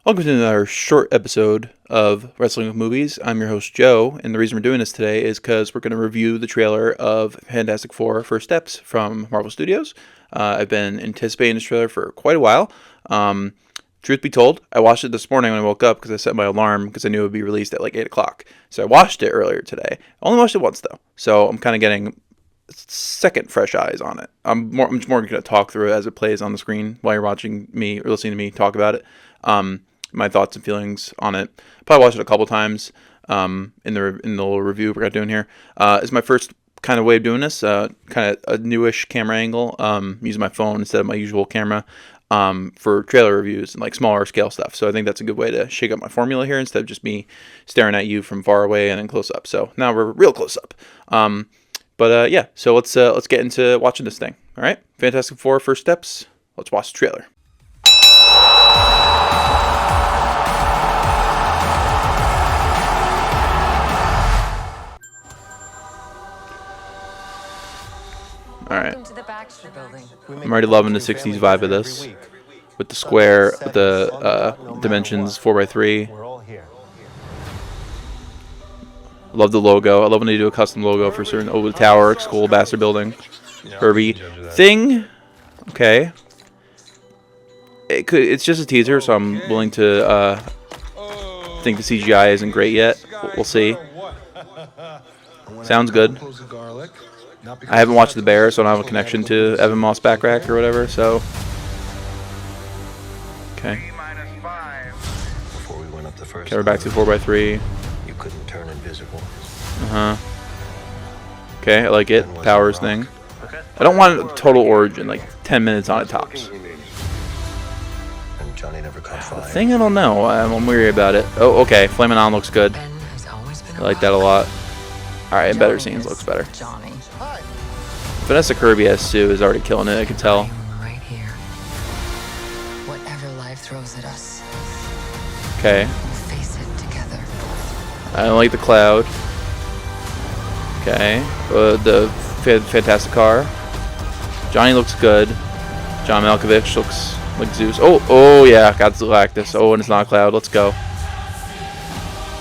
Welcome to another short episode of Wrestling with Movies. I'm your host, Joe, and the reason we're doing this today is because we're going to review the trailer of Fantastic Four First Steps from Marvel Studios. I've been anticipating this trailer for quite a while. Truth be told, I watched it this morning when I woke up because I set my alarm because I knew it would be released at like 8 o'clock. So I watched it earlier today. I only watched it once, though. So I'm kind of getting second fresh eyes on it. I'm just more going to talk through it as it plays on the screen while you're watching me or listening to me talk about it. My thoughts and feelings on it. Probably watched it a couple times in the little review we're doing here. It's my first kind of way of doing this, kind of a newish camera angle, using my phone instead of my usual camera for trailer reviews and like smaller scale stuff. So I think that's a good way to shake up my formula here instead of just me staring at you from far away and then close up. So now we're real close up. Yeah, so let's get into watching this thing. All right, Fantastic Four First Steps. Let's watch the trailer. Alright, I'm already loving the 60s vibe of this, with the square, with the dimensions 4x3. Love the logo. I love when they do a custom logo for certain, the tower, school, Bastard Building, Herbie. Thing, okay. It's just a teaser, so I'm willing to think the CGI isn't great yet. We'll see. Sounds good. I haven't watched The Bear, so I don't have a connection to Evan Moss Backrack or whatever, so. Okay. Okay, we're back to 4x3. You couldn't turn invisible. Okay, I like it. Powers thing. I don't want a total origin, like 10 minutes on it tops. And Johnny never caught fire. The thing, I don't know. I'm weary about it. Oh, okay. Flamin' On looks good. I like that a lot. Alright, Better Scenes looks better. Vanessa Kirby as Sue is already killing it, I can tell. Right here. Whatever life throws at us, Okay. we'll face it together. I don't like the cloud. Okay. The Fantastic Car. Johnny looks good. John Malkovich looks like Zeus. Oh yeah, got Galactus. Oh, and it's not a cloud. Let's go.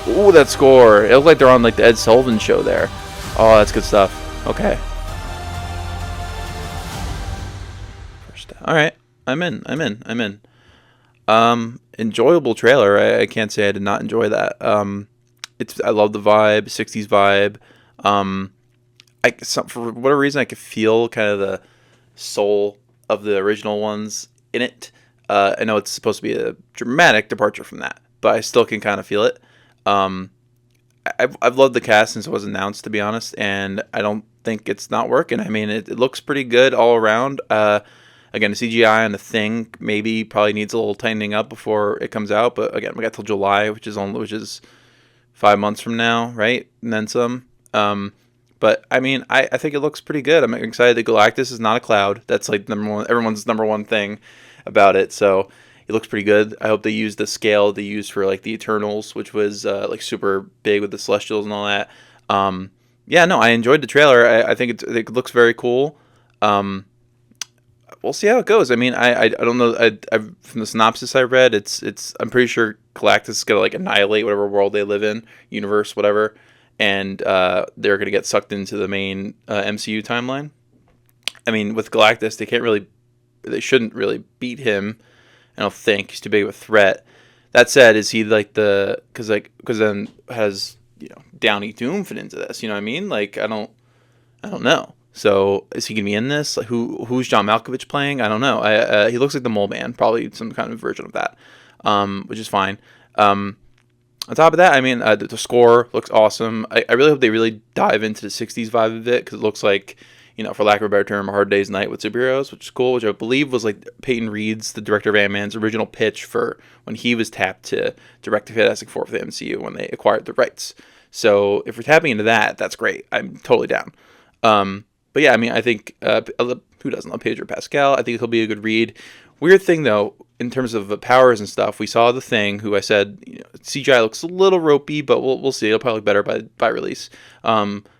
Ooh, that score. It looked like they're on like the Ed Sullivan show there. Oh, that's good stuff. Okay. All right, I'm in. Enjoyable trailer. I can't say I did not enjoy that. I love the vibe, 60s vibe. For whatever reason, I could feel kind of the soul of the original ones in it. I know it's supposed to be a dramatic departure from that, but I still can kind of feel it. I've loved the cast since it was announced, to be honest, and I don't think it's not working. I mean, it looks pretty good all around. Again, the CGI on the Thing probably needs a little tightening up before it comes out. But again, we got till July, which is 5 months from now, right? And then some. But I mean, I think it looks pretty good. I'm excited that Galactus is not a cloud. That's like everyone's number one thing about it. So it looks pretty good. I hope they use the scale they used for like the Eternals, which was like super big with the Celestials and all that. Yeah, no, I enjoyed the trailer. I think it looks very cool. We'll see how it goes. I mean, I don't know. From the synopsis I read, I'm pretty sure Galactus is gonna like annihilate whatever world they live in, universe, whatever, and they're gonna get sucked into the main MCU timeline. I mean, with Galactus, they shouldn't really beat him. I don't think he's too big of a threat. That said, is he like because then has Downey Doom fit into this? You know what I mean? Like I don't know. So is he gonna be in this? Like who's John Malkovich playing? I don't know. He looks like the Mole Man, probably some kind of version of that, which is fine. On top of that, I mean, the score looks awesome. I really hope they really dive into the 60s vibe of it because it looks like, for lack of a better term, A Hard Day's Night with superheroes, which is cool, which I believe was like Peyton Reed's, the director of Ant-Man's original pitch for when he was tapped to direct the Fantastic Four for the MCU when they acquired the rights. So if we're tapping into that, that's great. I'm totally down. But yeah, I mean, I think who doesn't love Pedro Pascal? I think he'll be a good read. Weird thing though, in terms of powers and stuff, we saw the Thing, who I said CGI looks a little ropey, but we'll see. It'll probably look better by release.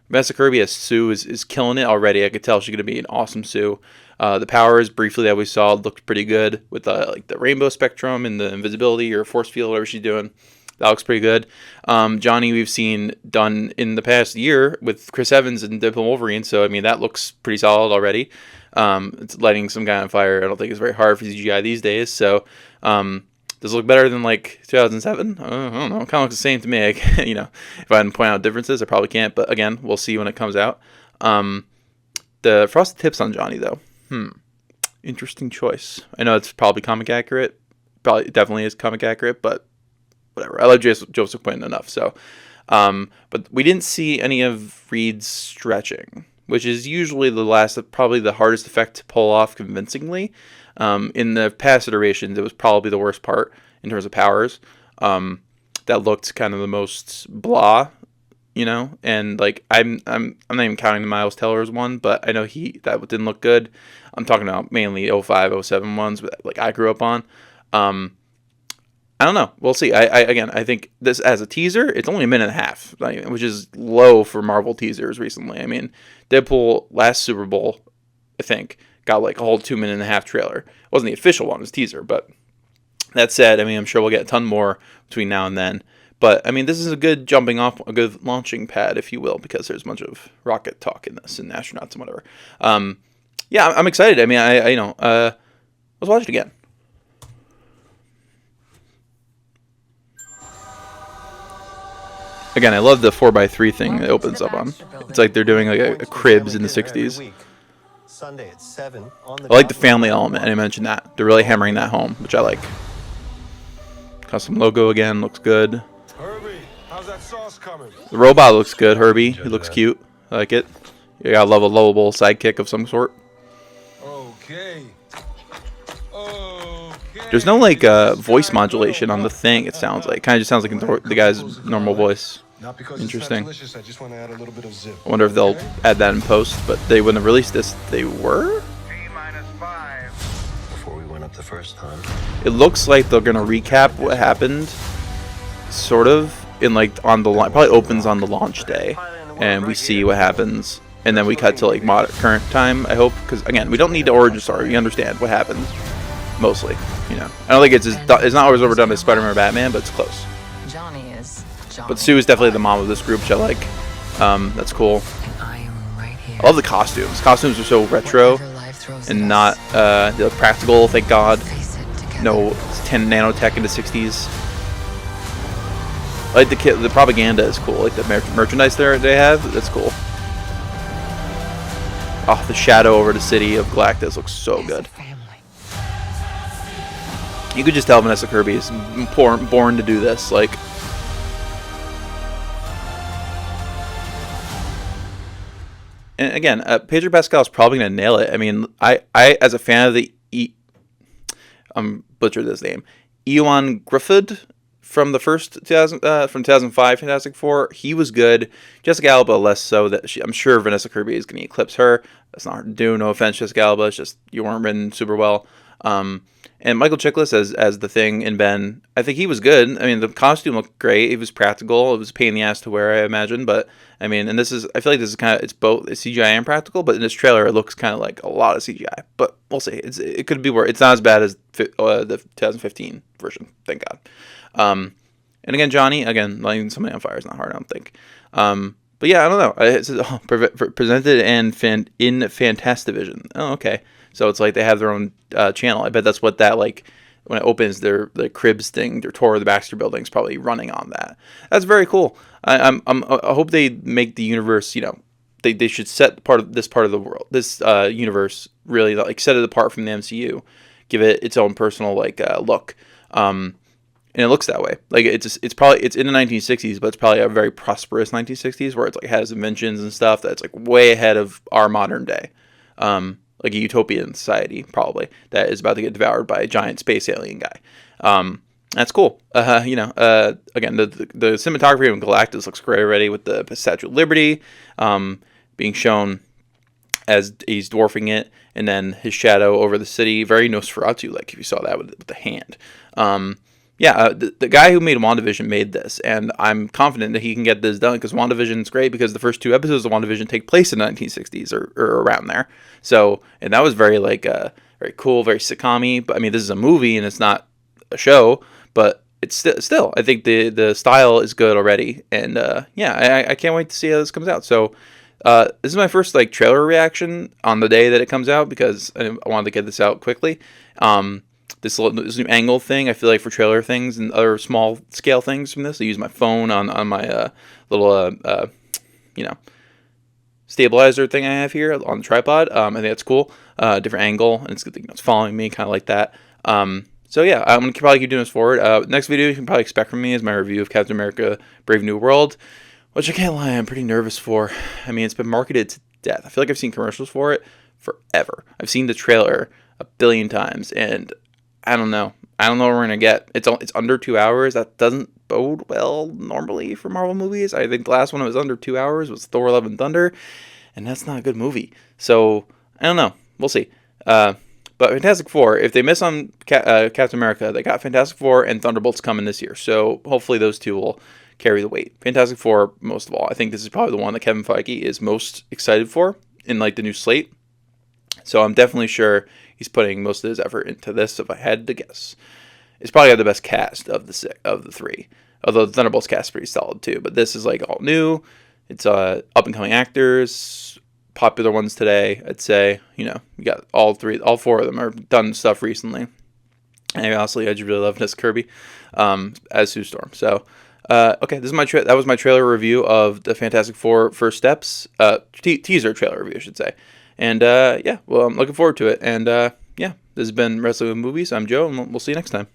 Vanessa Kirby as Sue is killing it already. I could tell she's going to be an awesome Sue. The powers, briefly, that we saw looked pretty good with like the rainbow spectrum and the invisibility or force field, whatever she's doing. That looks pretty good. Johnny, we've seen done in the past year with Chris Evans and Deadpool Wolverine, so I mean that looks pretty solid already. It's lighting some guy on fire. I don't think it's very hard for CGI these days. So does it look better than like 2007? I don't know. It kind of looks the same to me. You know, if I didn't point out differences, I probably can't. But again, we'll see when it comes out. The frosted tips on Johnny though. Interesting choice. I know it's probably comic accurate. Probably definitely is comic accurate, but whatever. I love Joseph Quinn enough. So, but we didn't see any of Reed's stretching, which is usually probably the hardest effect to pull off convincingly. In the past iterations, it was probably the worst part in terms of powers. That looked kind of the most blah, you know. And like I'm not even counting the Miles Teller's one, but I know that didn't look good. I'm talking about mainly 05, 07 ones that like I grew up on. I don't know. We'll see. I think this as a teaser, it's only a minute and a half, which is low for Marvel teasers recently. I mean, Deadpool last Super Bowl, I think, got like a whole 2.5-minute trailer. It wasn't the official one, it was a teaser. But that said, I mean, I'm sure we'll get a ton more between now and then. But I mean, this is a good jumping off, a good launching pad, if you will, because there's a bunch of rocket talk in this and astronauts and whatever. Yeah, I'm excited. I mean, let's watch it again. Again, I love the 4x3 thing it opens up on. It's like they're doing like a Cribs in the 60s. Sunday at 7 on I like the family element, and I mentioned that. They're really hammering that home, which I like. Custom logo again, looks good. Herbie, how's that sauce coming? The robot looks good, Herbie. He looks cute. I like it. You gotta love a lovable sidekick of some sort. Okay. There's no like voice modulation on the thing, it sounds like. Kind of just sounds like the guy's normal voice. Interesting. I just want to add a little bit of zip. I wonder if they'll add that in post, but they wouldn't have released this. They were? Before we went up the first time. It looks like they're gonna recap what happened, sort of, in like on the probably opens on the launch day, and we see what happens, and then we cut to like current time. I hope, because again, we don't need the origin story. We understand what happens mostly. You know, I don't think it's not always overdone as Spider-Man or Batman, but it's close. Johnny is Johnny. But Sue is definitely the mom of this group, which I like. That's cool. And I am right here. I love the costumes. Costumes are so retro Whatever life throws and at not us, practical, thank God. face it together. No 10 nanotech in the 60s. I like the propaganda is cool. Like the merchandise they have, that's cool. Oh, the shadow over the city of Galactus looks so good. Family. You could just tell Vanessa Kirby is born to do this. Like, and again, Pedro Pascal is probably gonna nail it. I mean, I as a fan of the butchered this name, Ewan Gruffudd from the first from 2005 Fantastic Four, he was good. Jessica Alba less so. I'm sure Vanessa Kirby is gonna eclipse her. That's not hard to do. No offense, Jessica Alba. It's just you weren't written super well. And Michael Chiklis as the Thing in Ben, I think he was good. I mean, the costume looked great. It was practical. It was a pain in the ass to wear, I imagine. But I mean, I feel like this is kind of, it's both CGI and practical. But in this trailer, it looks kind of like a lot of CGI. But we'll see. It could be worse. It's not as bad as the 2015 version. Thank God. And again, Johnny, lighting somebody on fire is not hard, I don't think. But yeah, I don't know. It's presented in Fantastivision. Oh, okay. So it's like they have their own channel. I bet that's what that, like, when it opens, their Cribs thing, their tour of the Baxter Building is probably running on that. That's very cool. I hope they make the universe, you know, they should set this part of the world, this universe, really, like, set it apart from the MCU. Give it its own personal, like, look. And it looks that way. Like, it's in the 1960s, but it's probably a very prosperous 1960s where it's like has inventions and stuff that's like way ahead of our modern day. Like a utopian society, probably, that is about to get devoured by a giant space alien guy. That's cool. Again, the cinematography of Galactus looks great already with the Statue of Liberty being shown as he's dwarfing it, and then his shadow over the city, very Nosferatu, like if you saw that with the hand. yeah, the guy who made WandaVision made this, and I'm confident that he can get this done because WandaVision's great because the first 2 episodes of WandaVision take place in the 1960s or around there. So, and that was very like very cool, very sitcom-y. But I mean, this is a movie and it's not a show, but it's still I think the style is good already, and yeah, I can't wait to see how this comes out. So. This is my first like trailer reaction on the day that it comes out because I wanted to get this out quickly. This new angle thing, I feel like for trailer things and other small scale things from this, I use my phone on my little you know stabilizer thing I have here on the tripod. I think that's cool. Different angle, and it's following me, kind of like that. So yeah, I'm gonna probably keep doing this forward. Next video you can probably expect from me is my review of Captain America: Brave New World, which I can't lie, I'm pretty nervous for. I mean, it's been marketed to death. I feel like I've seen commercials for it forever. I've seen the trailer a billion times, and I don't know. I don't know what we're gonna get. It's under 2 hours. That doesn't bode well normally for Marvel movies. I think the last one that was under 2 hours was Thor: Love and Thunder, and that's not a good movie. So I don't know. We'll see. But Fantastic Four, if they miss on Captain America, they got Fantastic Four and Thunderbolts coming this year. So hopefully those two will carry the weight. Fantastic Four, most of all. I think this is probably the one that Kevin Feige is most excited for in like the new slate. So I'm definitely sure he's putting most of his effort into this. If I had to guess, it's probably got the best cast of the three. Although the Thunderbolts cast is pretty solid too. But this is like all new. It's up and coming actors, popular ones today. I'd say you got all four of them are done stuff recently. And honestly, I just really love Vanessa Kirby as Sue Storm. So. Okay, this is that was my trailer review of the Fantastic Four First Steps, teaser trailer review, I should say. And yeah, well, I'm looking forward to it. And yeah, this has been Wrestling with Movies. I'm Joe, and we'll see you next time.